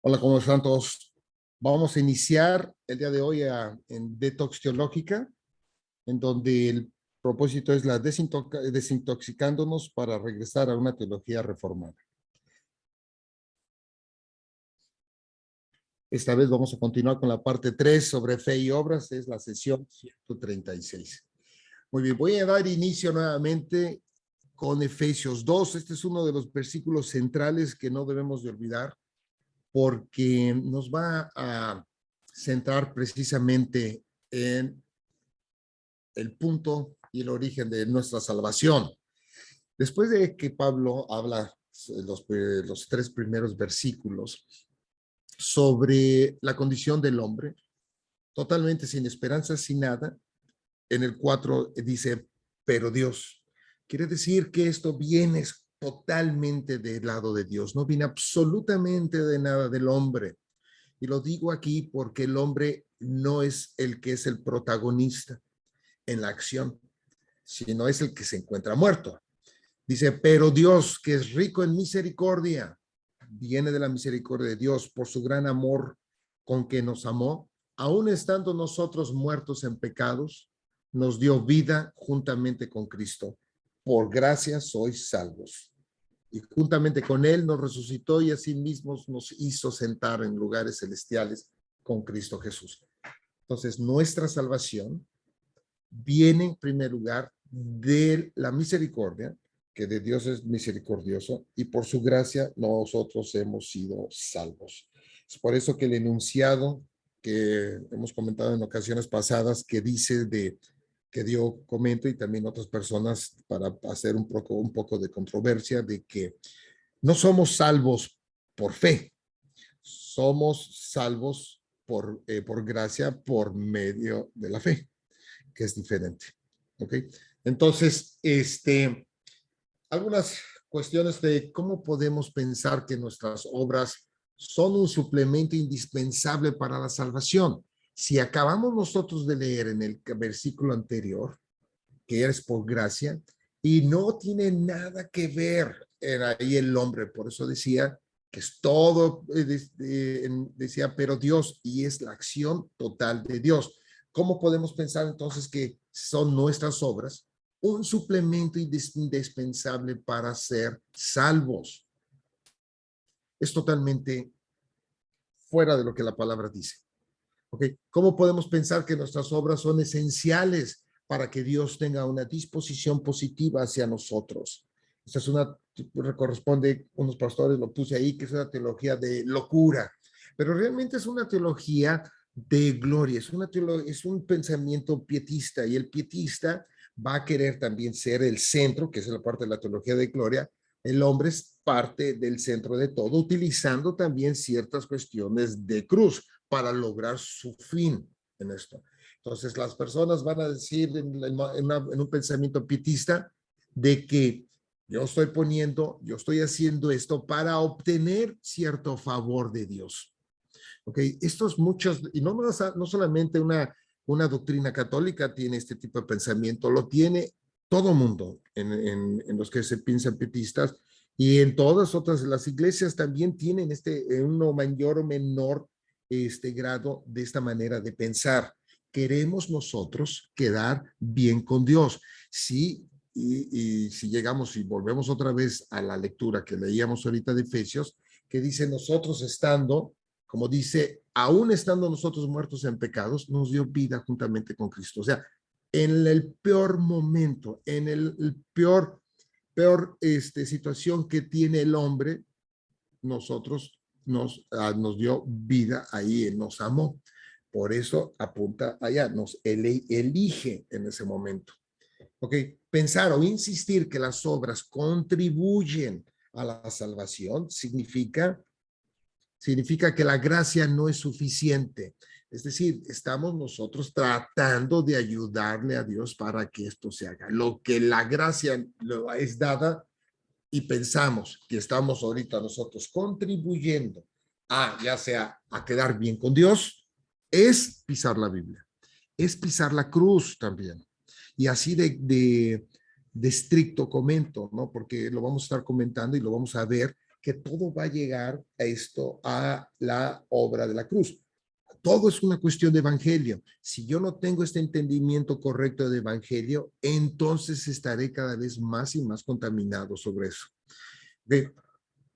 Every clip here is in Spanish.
Hola, ¿cómo están todos? Vamos a iniciar el día de hoy en Detox Teológica, en donde el propósito es la desintoxicándonos para regresar a una teología reformada. Esta vez vamos a continuar con la parte 3 sobre fe y obras, es la sesión 136. Muy bien, voy a dar inicio nuevamente con Efesios 2. Este es uno de los versículos centrales que no debemos de olvidar, porque nos va a centrar precisamente en el punto y el origen de nuestra salvación. Después de que Pablo habla los tres primeros versículos sobre la condición del hombre, totalmente sin esperanza, sin nada, en el 4 dice, pero Dios. Quiere decir que esto viene totalmente del lado de Dios, no viene absolutamente de nada del hombre. Y lo digo aquí porque el hombre no es el que es el protagonista en la acción, sino es el que se encuentra muerto. Dice, pero Dios, que es rico en misericordia, viene de la misericordia de Dios por su gran amor con que nos amó, aun estando nosotros muertos en pecados, nos dio vida juntamente con Cristo. Por gracia sois salvos. Y juntamente con Él nos resucitó y asimismo nos hizo sentar en lugares celestiales con Cristo Jesús. Entonces, nuestra salvación viene en primer lugar de la misericordia, que de Dios es misericordioso, y por su gracia nosotros hemos sido salvos. Es por eso que el enunciado que hemos comentado en ocasiones pasadas, que dice que dio comento y también otras personas para hacer un poco de controversia, de que no somos salvos por fe, somos salvos por gracia por medio de la fe, que es diferente. ¿Ok? Entonces, algunas cuestiones de cómo podemos pensar que nuestras obras son un suplemento indispensable para la salvación. Si acabamos nosotros de leer en el versículo anterior, que eres por gracia, y no tiene nada que ver ahí el hombre, por eso decía que es todo, decía, pero Dios, y es la acción total de Dios. ¿Cómo podemos pensar entonces que son nuestras obras un suplemento indispensable para ser salvos? Es totalmente fuera de lo que la palabra dice. ¿Okay? ¿Cómo podemos pensar que nuestras obras son esenciales para que Dios tenga una disposición positiva hacia nosotros? Esta es una, corresponde, unos pastores lo puse ahí, que es una teología de locura, pero realmente es una teología de gloria, es un pensamiento pietista, y el pietista va a querer también ser el centro, que es la parte de la teología de gloria. El hombre es parte del centro de todo, utilizando también ciertas cuestiones de cruz para lograr su fin en esto. Entonces, las personas van a decir en un pensamiento pietista de que yo estoy haciendo esto para obtener cierto favor de Dios. ¿Ok? Estos muchos, y no solamente una doctrina católica tiene este tipo de pensamiento, lo tiene todo mundo en los que se piensan pietistas, y en todas otras, las iglesias también tienen uno mayor o menor grado de esta manera de pensar. Queremos nosotros quedar bien con Dios. Sí, y si llegamos y volvemos otra vez a la lectura que leíamos ahorita de Efesios, que dice nosotros estando, como dice, aún estando nosotros muertos en pecados, nos dio vida juntamente con Cristo. O sea, en el peor momento, en el peor situación que tiene el hombre, nosotros nos dio vida ahí, nos amó. Por eso apunta allá, nos elige en ese momento. ¿Ok? Pensar o insistir que las obras contribuyen a la salvación significa que la gracia no es suficiente. Es decir, estamos nosotros tratando de ayudarle a Dios para que esto se haga. Lo que la gracia es dada, y pensamos que estamos ahorita nosotros contribuyendo ya sea a quedar bien con Dios, es pisar la Biblia, es pisar la cruz también. Y así de estricto comento, ¿no? Porque lo vamos a estar comentando y lo vamos a ver, que todo va a llegar a esto, a la obra de la cruz. Todo es una cuestión de evangelio. Si yo no tengo este entendimiento correcto de evangelio, entonces estaré cada vez más y más contaminado sobre eso. ¿Ve?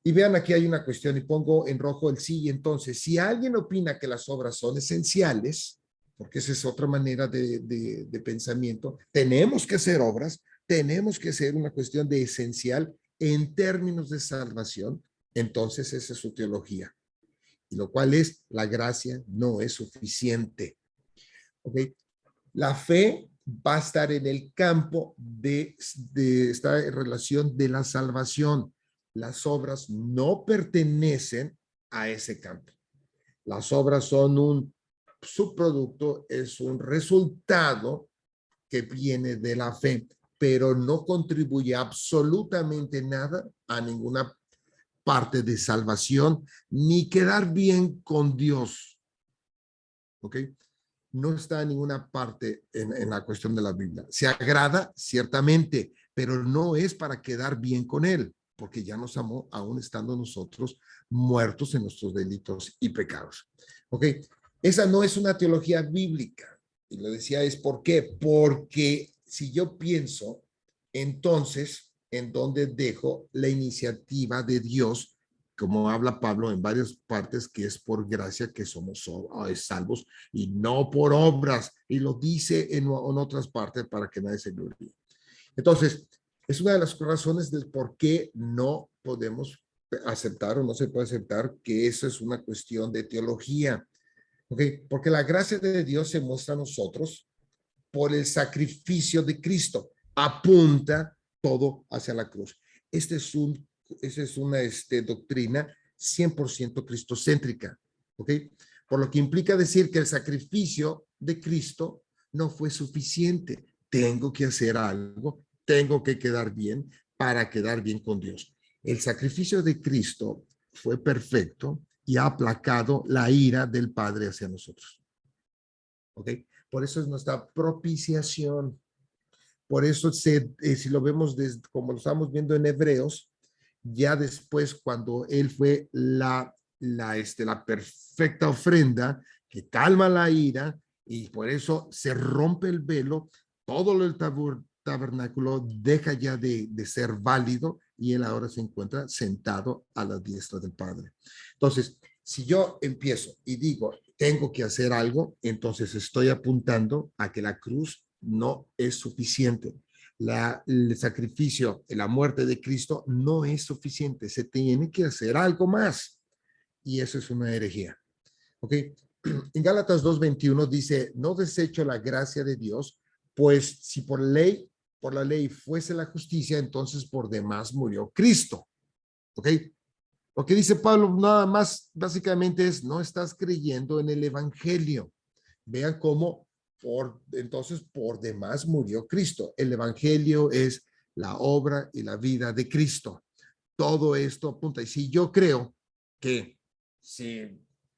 Y vean, aquí hay una cuestión y pongo en rojo el sí y entonces. Si alguien opina que las obras son esenciales, porque esa es otra manera de pensamiento, tenemos que hacer obras, tenemos que hacer una cuestión de esencial en términos de salvación, entonces esa es su teología. Y lo cual es, la gracia no es suficiente. ¿Ok? La fe va a estar en el campo de esta relación de la salvación. Las obras no pertenecen a ese campo. Las obras son un subproducto, es un resultado que viene de la fe, pero no contribuye absolutamente nada a ninguna parte de salvación, ni quedar bien con Dios. ¿Ok? No está en ninguna parte en la cuestión de la Biblia. Se agrada, ciertamente, pero no es para quedar bien con Él, porque ya nos amó, aún estando nosotros muertos en nuestros delitos y pecados. ¿Ok? Esa no es una teología bíblica. Y lo decía es ¿por qué? Porque si yo pienso, entonces, ¿en dónde dejo la iniciativa de Dios? Como habla Pablo en varias partes, que es por gracia que somos salvos y no por obras, y lo dice en otras partes para que nadie se gloríe. Entonces, es una de las razones del por qué no podemos aceptar o no se puede aceptar que eso es una cuestión de teología. ¿Okay? Porque la gracia de Dios se muestra a nosotros por el sacrificio de Cristo. Apunta todo hacia la cruz. Esta es una doctrina 100% cristocéntrica. ¿Ok? Por lo que implica decir que el sacrificio de Cristo no fue suficiente. Tengo que hacer algo, tengo que quedar bien para quedar bien con Dios. El sacrificio de Cristo fue perfecto y ha aplacado la ira del Padre hacia nosotros. ¿Ok? Por eso es nuestra propiciación. Por eso, si lo vemos como lo estamos viendo en Hebreos, ya después cuando Él fue la perfecta ofrenda que calma la ira y por eso se rompe el velo, todo el tabernáculo deja ya de ser válido y Él ahora se encuentra sentado a la diestra del Padre. Entonces, si yo empiezo y digo, tengo que hacer algo, entonces estoy apuntando a que la cruz no es suficiente. El sacrificio, la muerte de Cristo no es suficiente. Se tiene que hacer algo más. Y eso es una herejía. ¿Ok? En Gálatas 2:21 dice, no desecho la gracia de Dios, pues si por la ley fuese la justicia, entonces por demás murió Cristo. ¿Ok? Lo que dice Pablo nada más básicamente es, no estás creyendo en el evangelio. Vean cómo entonces por demás murió Cristo. El evangelio es la obra y la vida de Cristo. Todo esto apunta. Y si yo creo que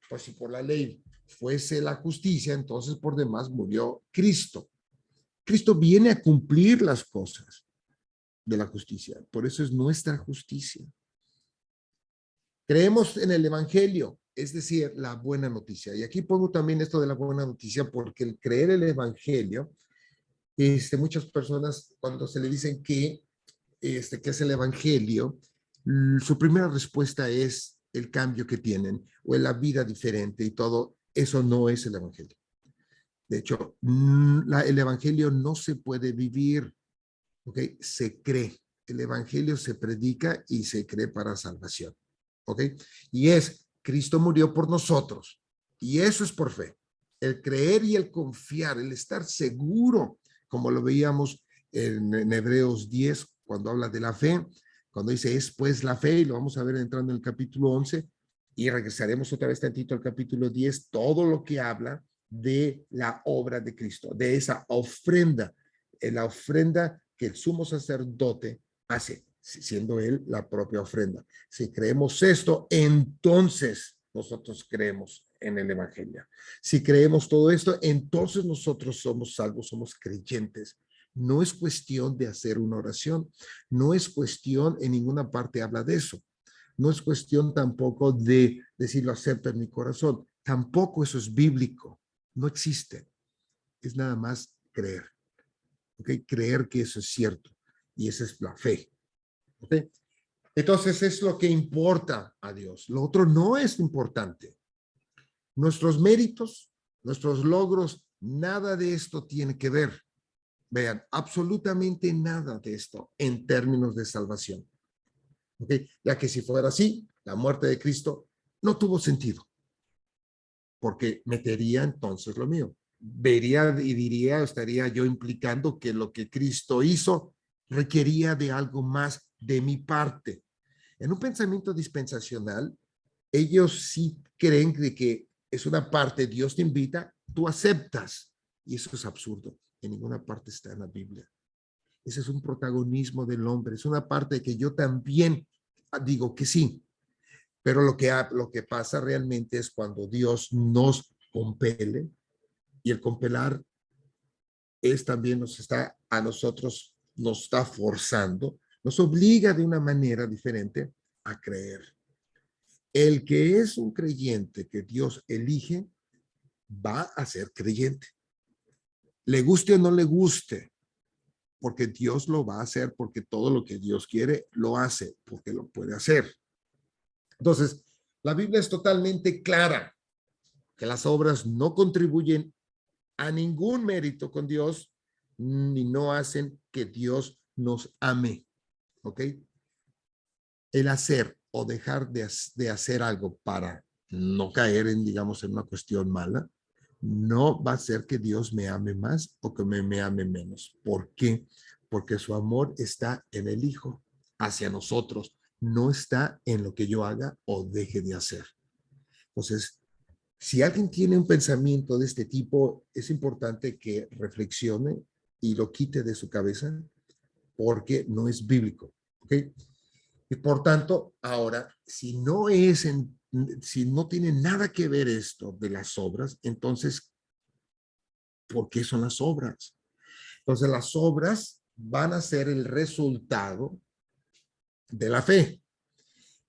pues si por la ley fuese la justicia, entonces por demás murió Cristo. Cristo viene a cumplir las cosas de la justicia. Por eso es nuestra justicia. Creemos en el evangelio, es decir, la buena noticia. Y aquí pongo también esto de la buena noticia porque el creer el evangelio, muchas personas cuando se le dicen que es el evangelio, su primera respuesta es el cambio que tienen o la vida diferente y todo. Eso no es el evangelio. De hecho, el evangelio no se puede vivir, ¿ok? Se cree. El evangelio se predica y se cree para salvación. ¿Ok? Y es, Cristo murió por nosotros. Y eso es por fe. El creer y el confiar, el estar seguro, como lo veíamos en Hebreos 10, cuando habla de la fe, cuando dice es pues la fe, y lo vamos a ver entrando en el capítulo 11, y regresaremos otra vez tantito al capítulo 10, todo lo que habla de la obra de Cristo, de esa ofrenda, la ofrenda que el sumo sacerdote hace, siendo él la propia ofrenda. Si creemos esto, entonces nosotros creemos en el evangelio. Si creemos todo esto, entonces nosotros somos salvos, somos creyentes. No es cuestión de hacer una oración, no es cuestión, en ninguna parte habla de eso. No es cuestión tampoco de decir lo acepto en mi corazón. Tampoco eso es bíblico. No existe. Es nada más creer. ¿Ok? Creer que eso es cierto. Y esa es la fe. ¿Ok? Entonces es lo que importa a Dios. Lo otro no es importante. Nuestros méritos, nuestros logros, nada de esto tiene que ver. Vean, absolutamente nada de esto en términos de salvación. ¿Ok? Ya que si fuera así, la muerte de Cristo no tuvo sentido, porque metería entonces lo mío. Vería y diría, estaría yo implicando que lo que Cristo hizo requería de algo más de mi parte. En un pensamiento dispensacional, ellos sí creen de que es una parte, Dios te invita, tú aceptas. Y eso es absurdo. En ninguna parte está en la Biblia. Ese es un protagonismo del hombre. Es una parte que yo también digo que sí. Pero lo que pasa realmente es cuando Dios nos compele, y el compelar es también nos está a nosotros, nos está forzando, nos obliga de una manera diferente a creer. El que es un creyente que Dios elige va a ser creyente. Le guste o no le guste, porque Dios lo va a hacer, porque todo lo que Dios quiere lo hace, porque lo puede hacer. Entonces, la Biblia es totalmente clara que las obras no contribuyen a ningún mérito con Dios, ni no hacen que Dios nos ame. ¿Ok? El hacer o dejar de hacer algo para no caer en, digamos, en una cuestión mala, no va a ser que Dios me ame más o que me ame menos. ¿Por qué? Porque su amor está en el Hijo hacia nosotros, no está en lo que yo haga o deje de hacer. Entonces, si alguien tiene un pensamiento de este tipo, es importante que reflexione y lo quite de su cabeza porque no es bíblico. ¿Ok? Y por tanto, ahora, si no tiene nada que ver esto de las obras, entonces, ¿por qué son las obras? Entonces, las obras van a ser el resultado de la fe.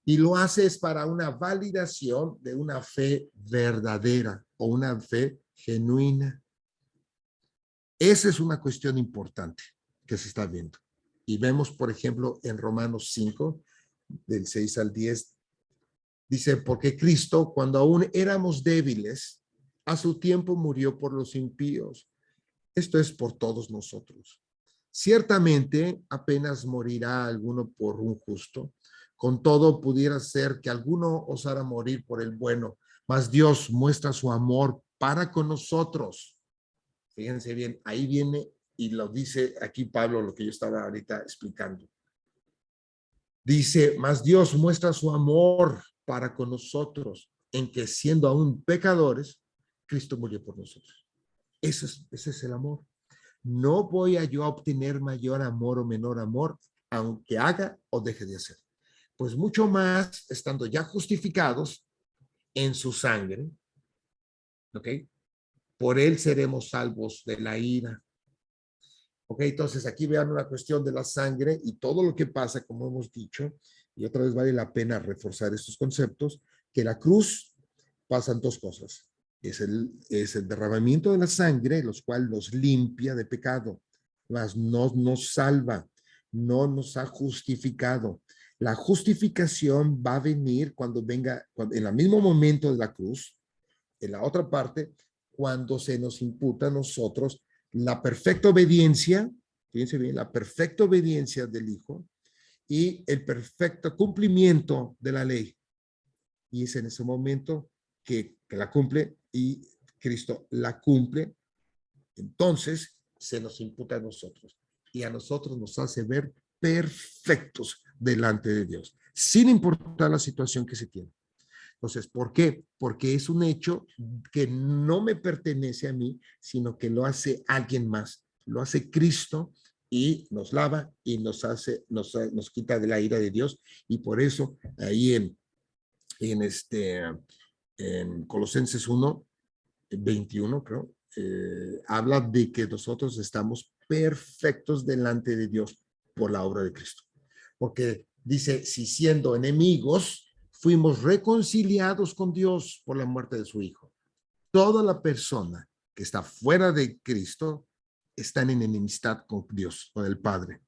Y lo haces para una validación de una fe verdadera o una fe genuina. Esa es una cuestión importante que se está viendo. Y vemos, por ejemplo, en Romanos 5, del 6 al 10, dice, porque Cristo, cuando aún éramos débiles, a su tiempo murió por los impíos. Esto es por todos nosotros. Ciertamente apenas morirá alguno por un justo. Con todo pudiera ser que alguno osara morir por el bueno, mas Dios muestra su amor para con nosotros. Fíjense bien, ahí viene y lo dice aquí Pablo, lo que yo estaba ahorita explicando. Dice, mas Dios muestra su amor para con nosotros, en que siendo aún pecadores, Cristo murió por nosotros. Ese es el amor. No voy a yo a obtener mayor amor o menor amor, aunque haga o deje de hacer. Pues mucho más, estando ya justificados en su sangre, ¿ok? Por él seremos salvos de la ira. ¿Ok? Entonces aquí vean una cuestión de la sangre y todo lo que pasa, como hemos dicho, y otra vez vale la pena reforzar estos conceptos, que la cruz pasan dos cosas. Es el derramamiento de la sangre, los cual nos limpia de pecado, mas no nos salva, no nos ha justificado. La justificación va a venir cuando venga, en el mismo momento de la cruz, en la otra parte, cuando se nos imputa a nosotros la perfecta obediencia, fíjense bien, la perfecta obediencia del Hijo y el perfecto cumplimiento de la ley. Y es en ese momento que la cumple y Cristo la cumple, entonces se nos imputa a nosotros y a nosotros nos hace ver perfectos delante de Dios, sin importar la situación que se tiene. Entonces, ¿por qué? Porque es un hecho que no me pertenece a mí, sino que lo hace alguien más. Lo hace Cristo y nos lava y nos quita de la ira de Dios. Y por eso ahí en Colosenses 1, 21, creo, habla de que nosotros estamos perfectos delante de Dios por la obra de Cristo. Porque dice, si siendo enemigos, fuimos reconciliados con Dios por la muerte de su Hijo. Toda la persona que está fuera de Cristo está en enemistad con Dios, con el Padre,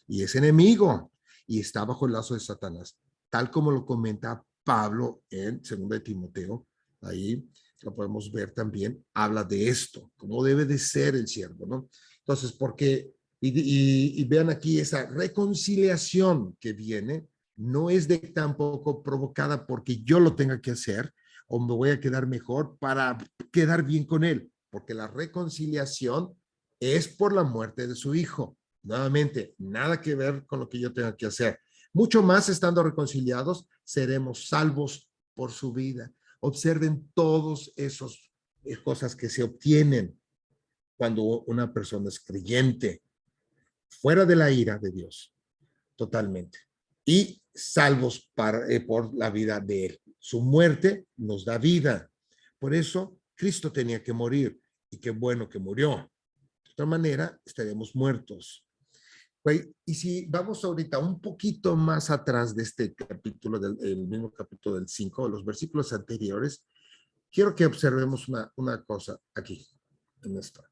y es enemigo y está bajo el lazo de Satanás, tal como lo comenta Pablo en 2 de Timoteo. Ahí lo podemos ver también, habla de esto, cómo debe de ser el siervo, ¿no? Entonces, porque, y vean aquí esa reconciliación que viene, no es de tampoco provocada porque yo lo tenga que hacer o me voy a quedar mejor para quedar bien con él, porque la reconciliación es por la muerte de su hijo. Nuevamente, nada que ver con lo que yo tenga que hacer. Mucho más estando reconciliados, seremos salvos por su vida. Observen todos esos cosas que se obtienen cuando una persona es creyente, fuera de la ira de Dios, totalmente. Y salvos por la vida de él. Su muerte nos da vida. Por eso Cristo tenía que morir y qué bueno que murió. De otra manera, estaríamos muertos. Y si vamos ahorita un poquito más atrás de este capítulo, el mismo capítulo del 5, los versículos anteriores, quiero que observemos una cosa aquí, en esto.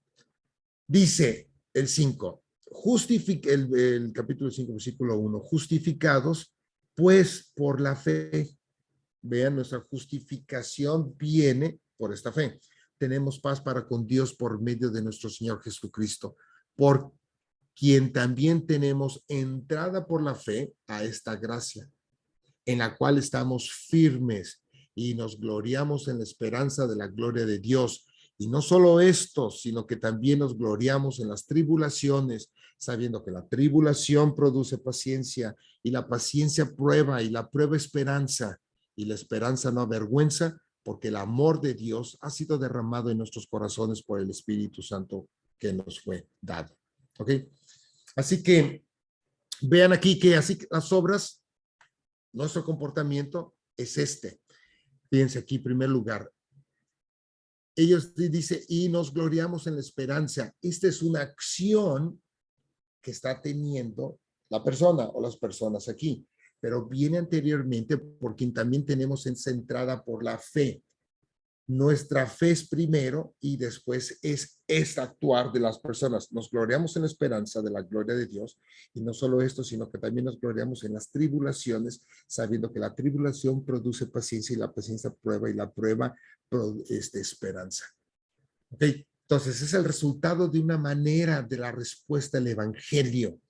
Dice el 5, el capítulo 5, versículo 1, justificados pues por la fe. Vean, nuestra justificación viene por esta fe. Tenemos paz para con Dios por medio de nuestro Señor Jesucristo, por quien también tenemos entrada por la fe a esta gracia, en la cual estamos firmes y nos gloriamos en la esperanza de la gloria de Dios. Y no solo esto, sino que también nos gloriamos en las tribulaciones, sabiendo que la tribulación produce paciencia y la paciencia prueba y la prueba esperanza y la esperanza no avergüenza, porque el amor de Dios ha sido derramado en nuestros corazones por el Espíritu Santo que nos fue dado. ¿Ok? Así que vean aquí que así las obras, nuestro comportamiento es este. Fíjense aquí, en primer lugar, ellos dicen, y nos gloriamos en la esperanza. Esta es una acción que está teniendo la persona o las personas aquí, pero viene anteriormente porque también tenemos centrada por la fe. Nuestra fe es primero y después es actuar de las personas. Nos gloriamos en la esperanza de la gloria de Dios y no solo esto, sino que también nos gloriamos en las tribulaciones, sabiendo que la tribulación produce paciencia y la paciencia prueba y la prueba produce esperanza. ¿Ok? Entonces es el resultado de una manera de la respuesta al evangelio.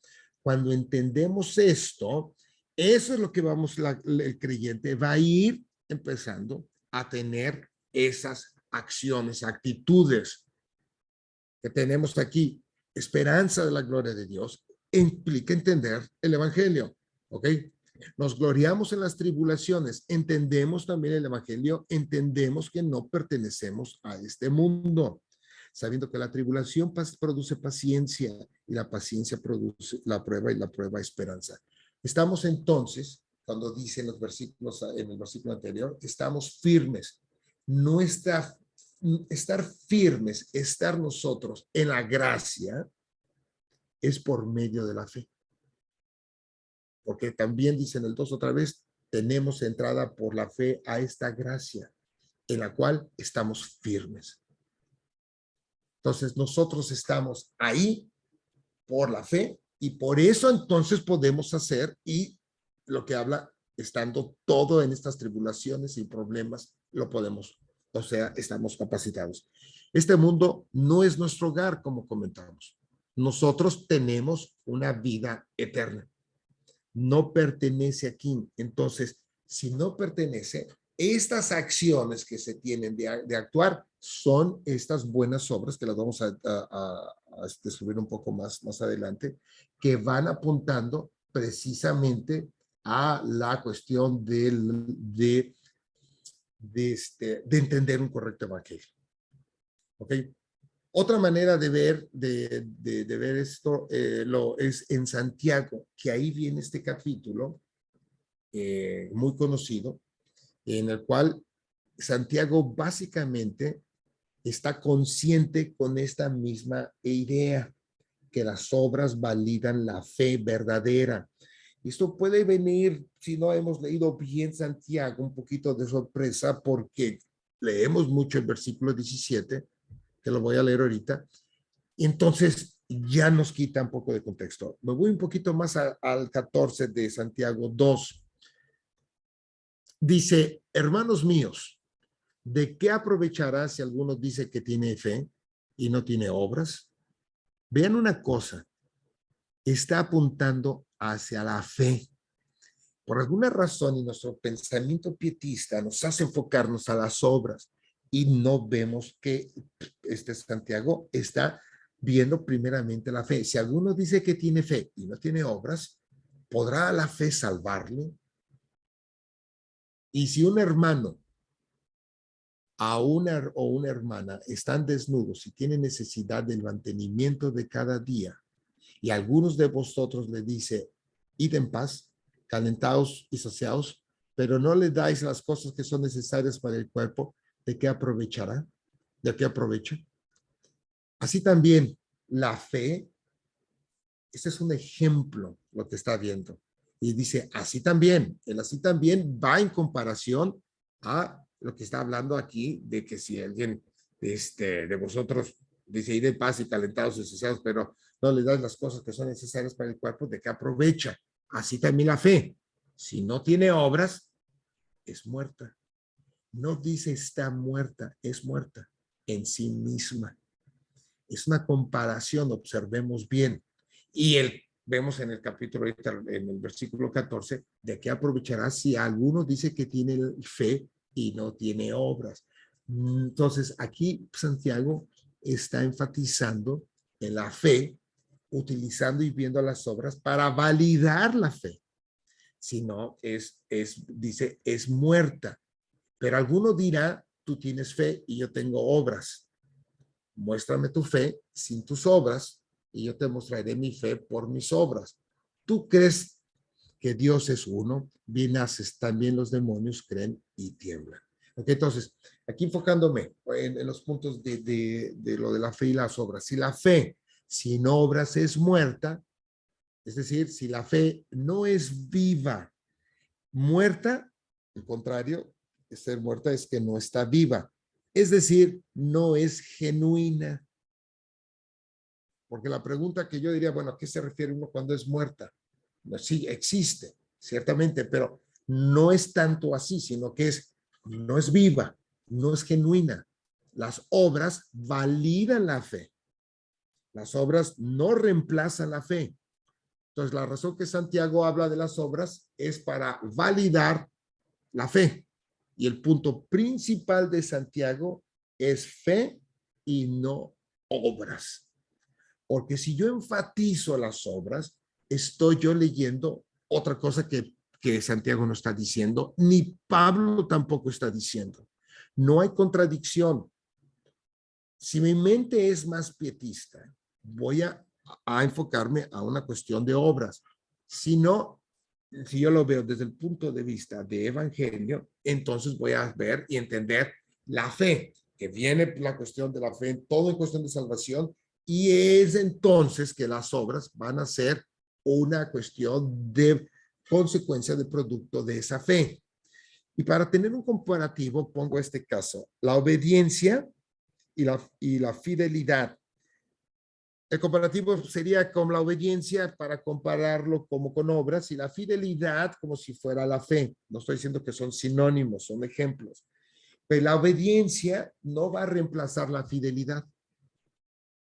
Cuando entendemos esto, eso es lo que el creyente va a ir empezando a tener esas acciones, actitudes que tenemos aquí. Esperanza de la gloria de Dios implica entender el evangelio, ¿ok? Nos gloriamos en las tribulaciones, entendemos también el evangelio, entendemos que no pertenecemos a este mundo, sabiendo que la tribulación produce paciencia y la paciencia produce la prueba y la prueba esperanza. Estamos entonces, cuando dice en los versículos, en el versículo anterior, estamos firmes. Estar firmes, estar nosotros en la gracia es por medio de la fe. Porque también dice en el 2 otra vez, tenemos entrada por la fe a esta gracia en la cual estamos firmes. Entonces nosotros estamos ahí por la fe y por eso entonces podemos hacer y lo que habla, estando todo en estas tribulaciones y problemas, lo podemos, o sea, estamos capacitados. Este mundo no es nuestro hogar, como comentamos. Nosotros tenemos una vida eterna. No pertenece aquí. Entonces, si no pertenece, estas acciones que se tienen de actuar son estas buenas obras que las vamos a describir un poco más adelante, que van apuntando precisamente a la cuestión de entender un correcto evangelio. ¿Ok? Otra manera de ver esto lo es en Santiago, que ahí viene este capítulo muy conocido, en el cual Santiago básicamente está consciente con esta misma idea, que las obras validan la fe verdadera. Esto puede venir, si no hemos leído bien Santiago, un poquito de sorpresa porque leemos mucho el versículo 17, que lo voy a leer ahorita, y entonces ya nos quita un poco de contexto. Me voy un poquito más al 14 de Santiago 2. Dice, hermanos míos, ¿de qué aprovechará si alguno dice que tiene fe y no tiene obras? Vean una cosa, está apuntando hacia la fe. Por alguna razón y nuestro pensamiento pietista nos hace enfocarnos a las obras y no vemos que este Santiago está viendo primeramente la fe. Si alguno dice que tiene fe y no tiene obras, ¿podrá la fe salvarle? Y si un hermano o una hermana están desnudos y tienen necesidad del mantenimiento de cada día, y algunos de vosotros le dice, id en paz, calentaos y saciaos, pero no le dais las cosas que son necesarias para el cuerpo, ¿de qué aprovechará? ¿De qué aprovecha? Así también la fe, este es un ejemplo lo que está viendo. Y dice, así también, el así también va en comparación a lo que está hablando aquí, de que si alguien de vosotros dice, id en paz y calentados y saciados, pero no le das las cosas que son necesarias para el cuerpo, ¿de qué aprovecha? Así también la fe. Si no tiene obras, es muerta. No dice está muerta, es muerta en sí misma. Es una comparación, observemos bien. Y vemos en el capítulo, en el versículo 14, de qué aprovechará si alguno dice que tiene fe y no tiene obras. Entonces, aquí Santiago está enfatizando en la fe, utilizando y viendo las obras para validar la fe. Si no, dice, es muerta. Pero alguno dirá, tú tienes fe y yo tengo obras. Muéstrame tu fe sin tus obras y yo te mostraré mi fe por mis obras. Tú crees que Dios es uno, bien haces, también los demonios creen y tiemblan. Okay, entonces, aquí enfocándome en los puntos de lo de la fe y las obras. Si la fe sin obras es muerta, es decir, si la fe no es viva, muerta, al contrario, ser muerta es que no está viva. Es decir, no es genuina. Porque la pregunta que yo diría, bueno, ¿a qué se refiere uno cuando es muerta? Sí, existe, ciertamente, pero no es tanto así, sino que no es viva, no es genuina. Las obras validan la fe. Las obras no reemplazan la fe. Entonces, la razón que Santiago habla de las obras es para validar la fe. Y el punto principal de Santiago es fe y no obras. Porque si yo enfatizo las obras, estoy yo leyendo otra cosa que Santiago no está diciendo, ni Pablo tampoco está diciendo. No hay contradicción. Si mi mente es más pietista, voy a enfocarme a una cuestión de obras. Si no, si yo lo veo desde el punto de vista de evangelio, entonces voy a ver y entender la fe, que viene la cuestión de la fe, todo en cuestión de salvación, y es entonces que las obras van a ser una cuestión de consecuencia de producto de esa fe. Y para tener un comparativo, pongo este caso, la obediencia y la fidelidad. El comparativo sería con la obediencia para compararlo como con obras y la fidelidad como si fuera la fe. No estoy diciendo que son sinónimos, son ejemplos. Pero la obediencia no va a reemplazar la fidelidad.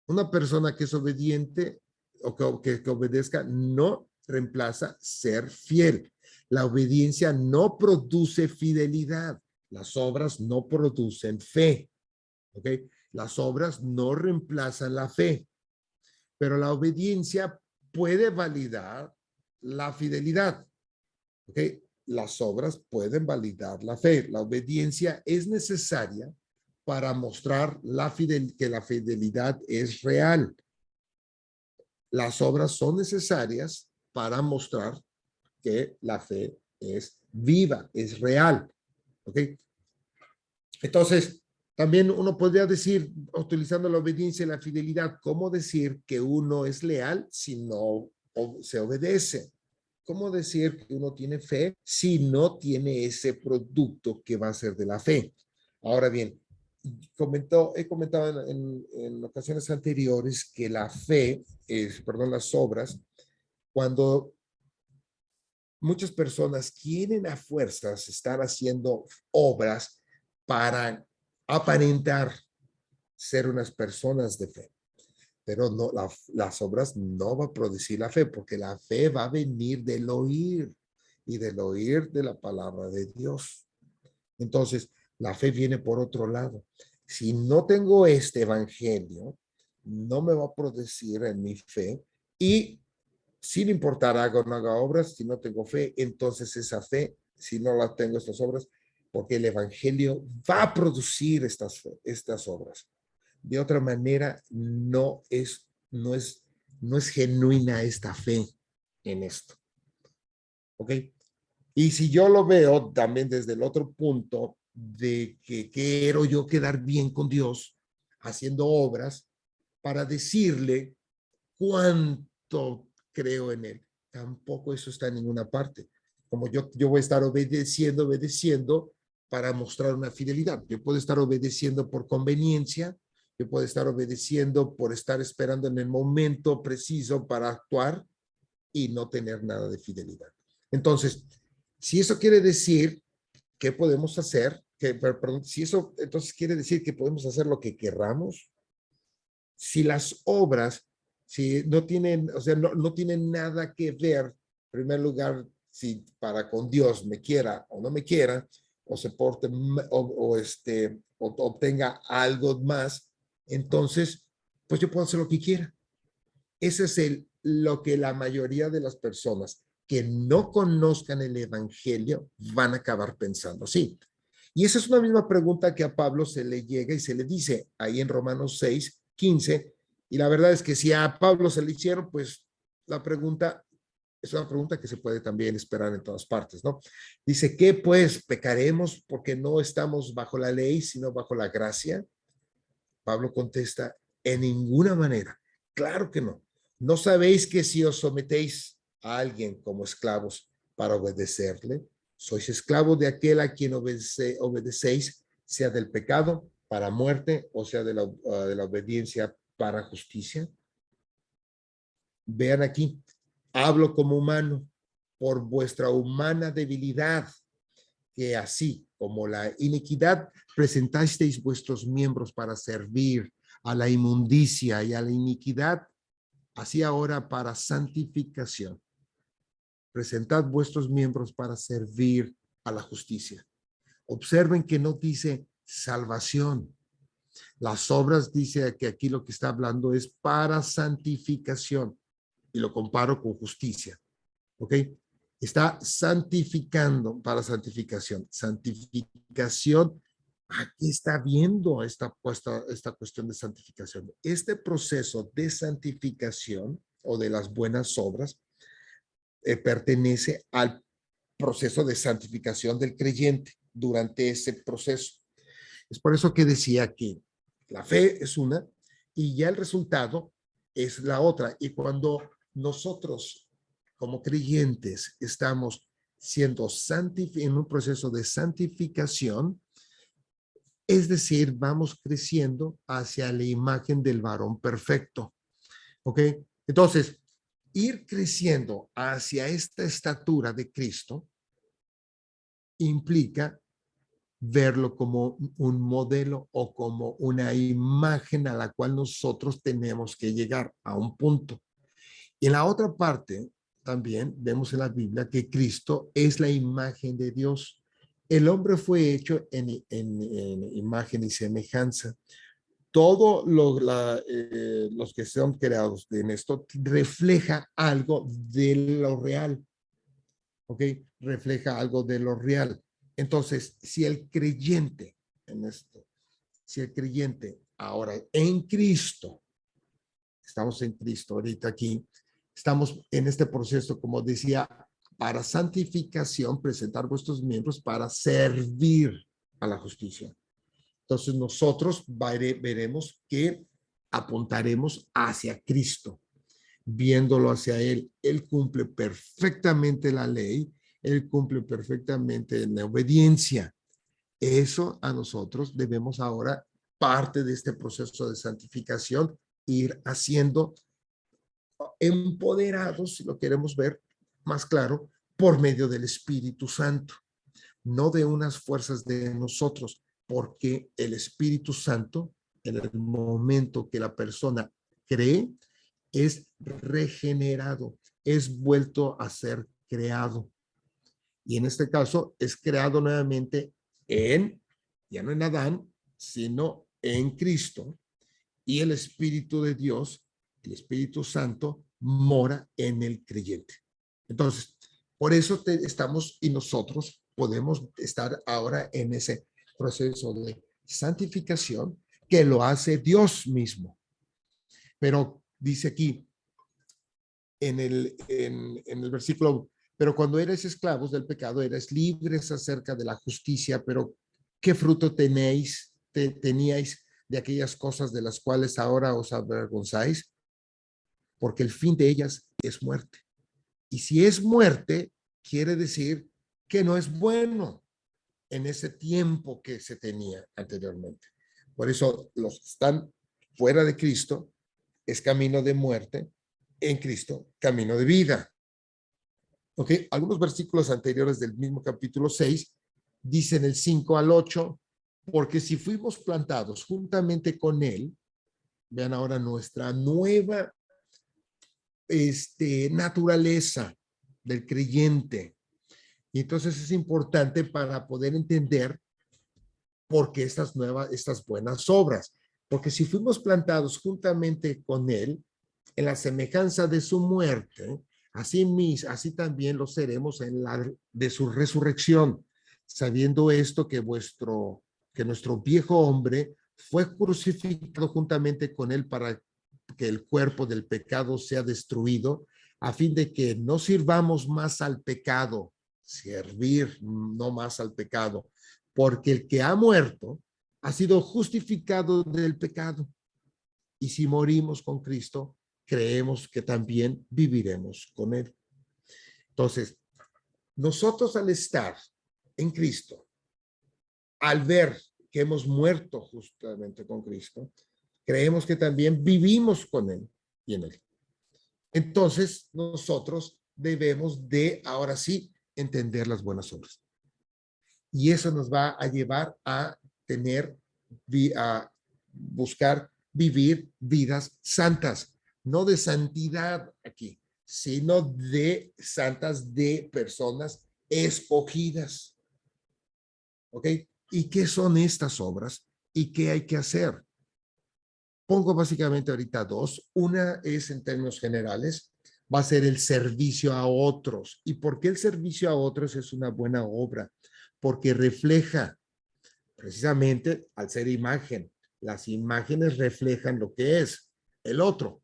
Una persona que es obediente o que obedezca no reemplaza ser fiel. La obediencia no produce fidelidad. Las obras no producen fe. ¿Ok? Las obras no reemplazan la fe, pero la obediencia puede validar la fidelidad. ¿Ok? Las obras pueden validar la fe. La obediencia es necesaria para mostrar que la fidelidad es real. Las obras son necesarias para mostrar que la fe es viva, es real. ¿Ok? Entonces, también uno podría decir, utilizando la obediencia y la fidelidad, ¿cómo decir que uno es leal si no se obedece? ¿cómo decir que uno tiene fe si no tiene ese producto que va a ser de la fe? Ahora bien, he comentado en ocasiones anteriores que la fe, perdón, las obras, cuando muchas personas quieren a fuerzas estar haciendo obras para aparentar ser unas personas de fe. Pero no, las obras no va a producir la fe, porque la fe va a venir del oír y del oír de la palabra de Dios. Entonces, la fe viene por otro lado. Si no tengo este evangelio, no me va a producir en mi fe y sin importar haga o no haga obras, si no tengo fe, entonces esa fe, si no la tengo estas obras, porque el evangelio va a producir estas obras. De otra manera, no es genuina esta fe en esto. ¿Ok? Y si yo lo veo también desde el otro punto de que quiero yo quedar bien con Dios haciendo obras para decirle cuánto creo en Él, tampoco eso está en ninguna parte. Como yo voy a estar obedeciendo para mostrar una fidelidad. Yo puedo estar obedeciendo por conveniencia, yo puedo estar obedeciendo por estar esperando en el momento preciso para actuar y no tener nada de fidelidad. Entonces, si eso quiere decir que podemos hacer, perdón, si eso entonces quiere decir que podemos hacer lo que querramos, si las obras, si no tienen, o sea, no tienen nada que ver, en primer lugar, si para con Dios me quiera o no me quiera, o se porte, o obtenga algo más, entonces, pues yo puedo hacer lo que quiera. Ese es lo que la mayoría de las personas que no conozcan el evangelio van a acabar pensando. Sí. Y esa es una misma pregunta que a Pablo se le llega y se le dice ahí en Romanos 6:15. Y la verdad es que si a Pablo se le hicieron, pues la pregunta es una pregunta que se puede también esperar en todas partes, ¿no? Dice, ¿qué pues pecaremos porque no estamos bajo la ley, sino bajo la gracia? Pablo contesta, en ninguna manera. Claro que no. ¿No sabéis que si os sometéis a alguien como esclavos para obedecerle, sois esclavos de aquel a quien obedecéis, sea del pecado para muerte o sea de la obediencia para justicia? Vean aquí, hablo como humano por vuestra humana debilidad, que así como la iniquidad presentasteis vuestros miembros para servir a la inmundicia y a la iniquidad, así ahora para santificación. Presentad vuestros miembros para servir a la justicia. Observen que no dice salvación. Las obras dice que aquí lo que está hablando es para santificación y lo comparo con justicia. ¿Ok? Está santificando para santificación. Santificación, aquí está viendo esta cuestión de santificación. Este proceso de santificación o de las buenas obras pertenece al proceso de santificación del creyente durante ese proceso. Es por eso que decía que la fe es una y ya el resultado es la otra. Y cuando nosotros como creyentes estamos siendo en un proceso de santificación, es decir, vamos creciendo hacia la imagen del varón perfecto. ¿Ok? Entonces, ir creciendo hacia esta estatura de Cristo implica verlo como un modelo o como una imagen a la cual nosotros tenemos que llegar a un punto. Y en la otra parte, también vemos en la Biblia que Cristo es la imagen de Dios. El hombre fue hecho en imagen y semejanza. Todos los que son creados en esto refleja algo de lo real, ¿ok? Refleja algo de lo real. Entonces, si el creyente en esto, si el creyente ahora en Cristo, estamos en Cristo ahorita aquí, estamos en este proceso, como decía, para santificación, presentar vuestros miembros para servir a la justicia. Entonces nosotros veremos que apuntaremos hacia Cristo. viéndolo hacia Él. Él cumple perfectamente la ley, Él cumple perfectamente en la obediencia. Eso a nosotros debemos ahora, parte de este proceso de santificación, ir haciendo empoderados, si lo queremos ver más claro, por medio del Espíritu Santo, no de unas fuerzas de nosotros, porque el Espíritu Santo, en el momento que la persona cree, es regenerado, es vuelto a ser creado. Y en este caso es creado nuevamente ya no en Adán, sino en Cristo. Y el Espíritu de Dios, el Espíritu Santo, mora en el creyente. Entonces, por eso estamos y nosotros podemos estar ahora en ese proceso de santificación que lo hace Dios mismo. Pero dice aquí en el versículo, pero cuando eres esclavos del pecado, eres libres acerca de la justicia, pero ¿qué fruto teníais de aquellas cosas de las cuales ahora os avergonzáis? Porque el fin de ellas es muerte. Y si es muerte, quiere decir que no es bueno en ese tiempo que se tenía anteriormente. Por eso los que están fuera de Cristo es camino de muerte, en Cristo camino de vida. ¿Ok? Algunos versículos anteriores del mismo capítulo 6 dicen el 5 al 8, porque si fuimos plantados juntamente con Él, vean ahora nuestra nueva naturaleza del creyente. Y entonces es importante para poder entender por qué estas buenas obras. Porque si fuimos plantados juntamente con Él, en la semejanza de su muerte, así también lo seremos en la de su resurrección, sabiendo esto que nuestro viejo hombre fue crucificado juntamente con Él para que el cuerpo del pecado sea destruido, a fin de que no sirvamos más al pecado, servir no más al pecado, porque el que ha muerto ha sido justificado del pecado. Y si morimos con Cristo, creemos que también viviremos con Él. Entonces, nosotros al estar en Cristo, al ver que hemos muerto justamente con Cristo, creemos que también vivimos con Él y en Él. Entonces, nosotros debemos de, ahora sí, entender las buenas obras. Y eso nos va a llevar a a buscar vivir vidas santas, no de santidad aquí, sino de santas, de personas escogidas. ¿Ok? ¿Y qué son estas obras? ¿Y qué hay que hacer? Pongo básicamente ahorita dos. Una es en términos generales, va a ser el servicio a otros. ¿Y por qué el servicio a otros es una buena obra? Porque refleja precisamente al ser imagen. Las imágenes reflejan lo que es el otro.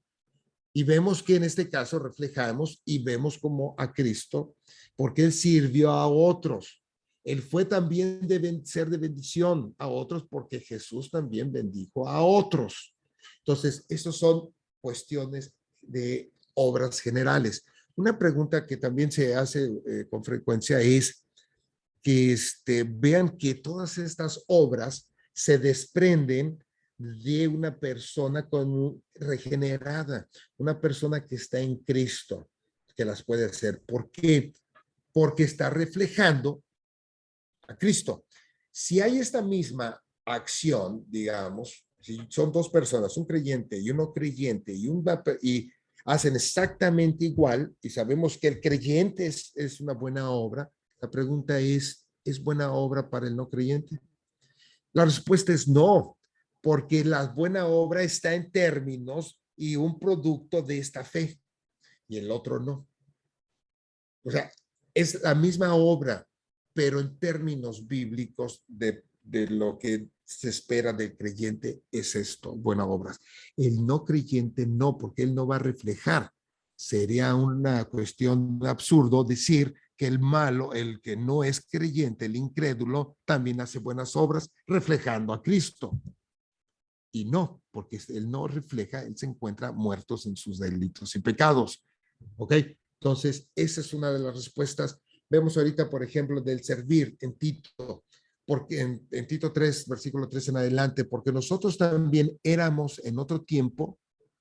Y vemos que en este caso reflejamos y vemos como a Cristo, porque Él sirvió a otros. Él fue también de ser de bendición a otros porque Jesús también bendijo a otros. Entonces, esas son cuestiones de obras generales. Una pregunta que también se hace con frecuencia es que vean que todas estas obras se desprenden de una persona regenerada, una persona que está en Cristo, que las puede hacer. ¿Por qué? Porque está reflejando a Cristo. Si hay esta misma acción, digamos, si son dos personas, un creyente y un no creyente, y hacen exactamente igual, y sabemos que el creyente es una buena obra, la pregunta ¿es buena obra para el no creyente? La respuesta es no, porque la buena obra está en términos y un producto de esta fe, y el otro no. O sea, es la misma obra, pero en términos bíblicos de lo que se espera del creyente es esto, buenas obras. El no creyente no, porque él no va a reflejar. Sería una cuestión absurdo decir que el malo, el que no es creyente, el incrédulo, también hace buenas obras reflejando a Cristo. y no, porque él no refleja, él se encuentra muertos en sus delitos y pecados. ¿Ok? Entonces, esa es una de las respuestas. Vemos ahorita, por ejemplo, del servir en Tito, porque en Tito 3, versículo 3 en adelante, porque nosotros también éramos en otro tiempo,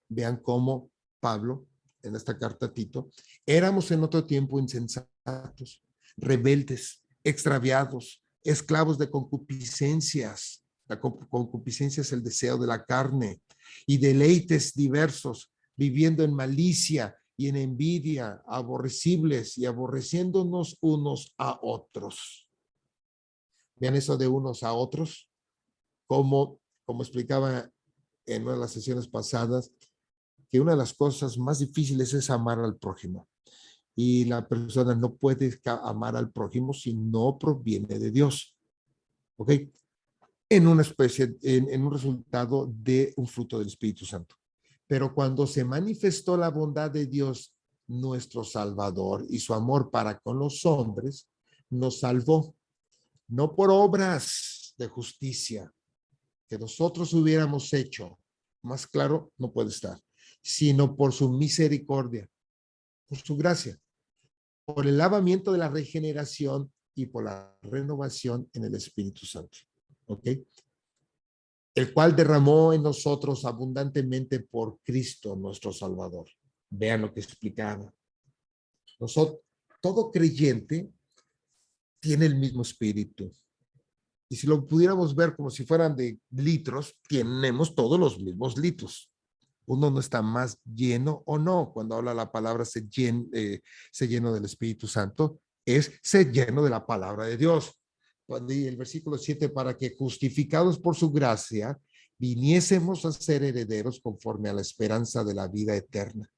vean cómo Pablo, en esta carta a Tito, éramos en otro tiempo insensatos, rebeldes, extraviados, esclavos de concupiscencias. La concupiscencia es el deseo de la carne y deleites diversos, viviendo en malicia y en envidia, aborrecibles y aborreciéndonos unos a otros. Vean eso de unos a otros, como explicaba en una de las sesiones pasadas, que una de las cosas más difíciles es amar al prójimo. Y la persona no puede amar al prójimo si no proviene de Dios. ¿Ok? En una especie, en un resultado de un fruto del Espíritu Santo. Pero cuando se manifestó la bondad de Dios, nuestro Salvador, y su amor para con los hombres, nos salvó, no por obras de justicia que nosotros hubiéramos hecho, más claro no puede estar, sino por su misericordia, por su gracia, por el lavamiento de la regeneración y por la renovación en el Espíritu Santo. ¿Ok? El cual derramó en nosotros abundantemente por Cristo nuestro Salvador. Vean lo que explicaba. Nosotros, todo creyente tiene el mismo espíritu. Y si lo pudiéramos ver como si fueran de litros, tenemos todos los mismos litros. Uno no está más lleno o no. Cuando habla la palabra se lleno del Espíritu Santo, es se lleno de la palabra de Dios. Y el versículo 7, para que justificados por su gracia, viniésemos a ser herederos conforme a la esperanza de la vida eterna.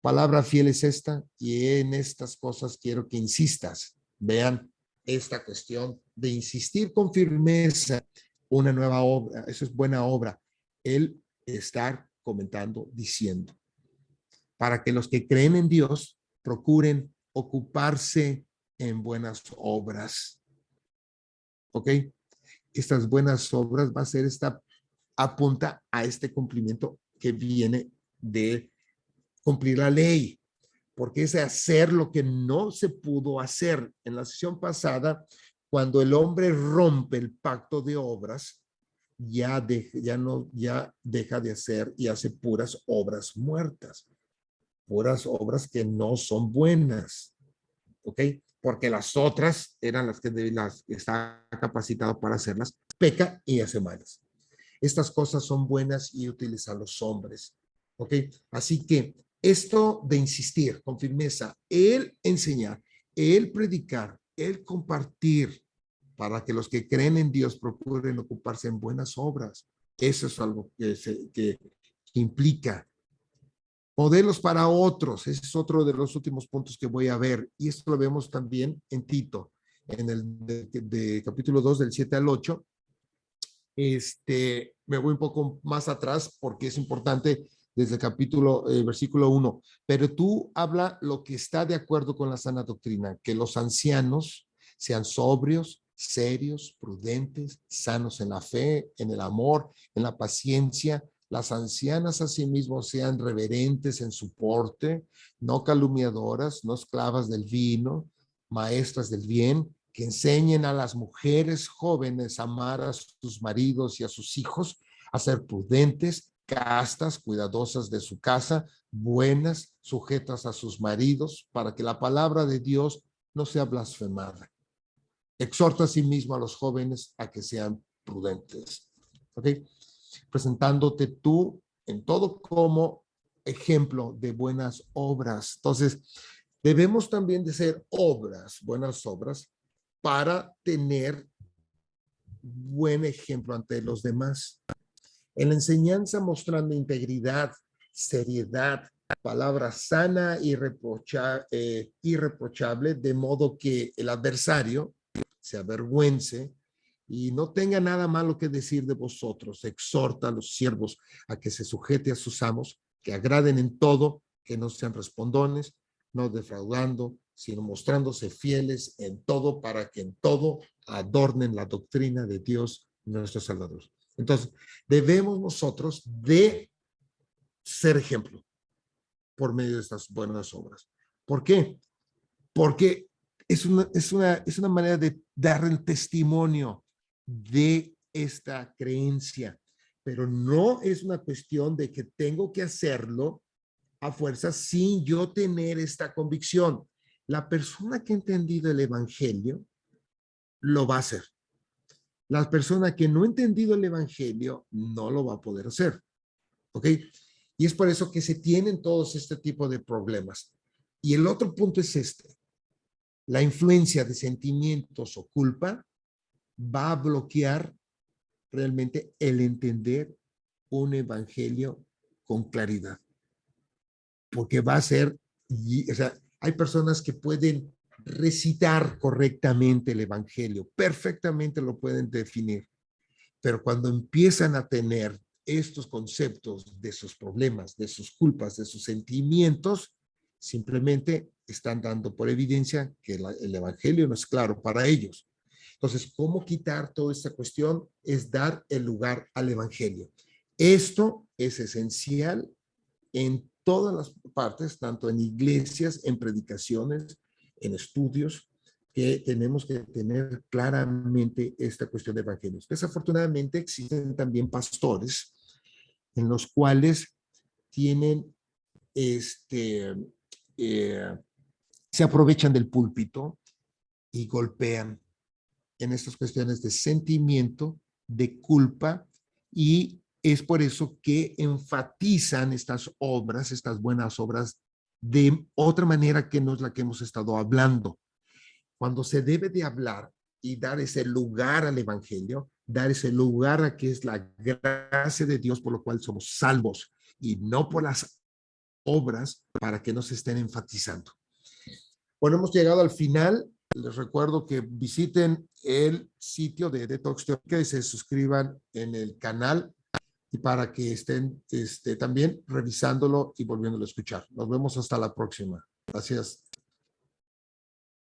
Palabra fiel es esta, y en estas cosas quiero que insistas. Vean esta cuestión de insistir con firmeza una nueva obra. Eso es buena obra. El estar comentando, diciendo, para que los que creen en Dios procuren ocuparse en buenas obras. ¿Ok? Estas buenas obras va a ser apunta a este cumplimiento que viene de cumplir la ley, porque es hacer lo que no se pudo hacer. En la sesión pasada, cuando el hombre rompe el pacto de obras, ya deja de hacer y hace puras obras muertas, puras obras que no son buenas, ¿ok? Porque las otras eran las que está capacitado para hacerlas, peca y hace malas. Estas cosas son buenas y útiles a los hombres, ¿ok? Así que esto de insistir con firmeza, el enseñar, el predicar, el compartir, para que los que creen en Dios procuren ocuparse en buenas obras. Eso es algo que implica modelos para otros. Ese es otro de los últimos puntos que voy a ver. Y esto lo vemos también en Tito, en el de capítulo 2, del 7 al 8. Me voy un poco más atrás porque es importante desde el capítulo, versículo 1. Pero tú habla lo que está de acuerdo con la sana doctrina, que los ancianos sean sobrios, serios, prudentes, sanos en la fe, en el amor, en la paciencia. Las ancianas asimismo sean reverentes en su porte, no calumniadoras, no esclavas del vino, maestras del bien, que enseñen a las mujeres jóvenes a amar a sus maridos y a sus hijos, a ser prudentes, castas, cuidadosas de su casa, buenas, sujetas a sus maridos, para que la palabra de Dios no sea blasfemada. Exhorta asimismo a los jóvenes a que sean prudentes. ¿Ok? Presentándote tú en todo como ejemplo de buenas obras. Entonces, debemos también de ser buenas obras, para tener buen ejemplo ante los demás. En la enseñanza mostrando integridad, seriedad, palabra sana y irreprochable, de modo que el adversario se avergüence y no tenga nada malo que decir de vosotros. Exhorta a los siervos a que se sujete a sus amos, que agraden en todo, que no sean respondones, no defraudando, sino mostrándose fieles en todo, para que en todo adornen la doctrina de Dios nuestro Salvador. Entonces, debemos nosotros de ser ejemplo por medio de estas buenas obras. ¿Por qué? Porque es una manera de dar el testimonio de esta creencia, pero no es una cuestión de que tengo que hacerlo a fuerza sin yo tener esta convicción. La persona que ha entendido el evangelio lo va a hacer. La persona que no ha entendido el evangelio no lo va a poder hacer. ¿Ok? Y es por eso que se tienen todos este tipo de problemas. Y el otro punto es este. La influencia de sentimientos o culpa va a bloquear realmente el entender un evangelio con claridad. Porque va a ser, o sea, hay personas que pueden recitar correctamente el evangelio, perfectamente lo pueden definir, pero cuando empiezan a tener estos conceptos de sus problemas, de sus culpas, de sus sentimientos, simplemente están dando por evidencia que el evangelio no es claro para ellos. Entonces, ¿cómo quitar toda esta cuestión? Es dar el lugar al evangelio. Esto es esencial en todas las partes, tanto en iglesias, en predicaciones, en estudios, que tenemos que tener claramente esta cuestión de evangelios. Desafortunadamente existen también pastores en los cuales tienen eh, se aprovechan del púlpito y golpean en estas cuestiones de sentimiento, de culpa, y es por eso que enfatizan estas obras, estas buenas obras, de otra manera que no es la que hemos estado hablando. Cuando se debe de hablar y dar ese lugar al evangelio, dar ese lugar a que es la gracia de Dios por lo cual somos salvos y no por las obras para que nos estén enfatizando. Bueno, hemos llegado al final. Les recuerdo que visiten el sitio de Detox Teológica y se suscriban en el canal y para que estén también revisándolo y volviéndolo a escuchar. Nos vemos hasta la próxima. Gracias.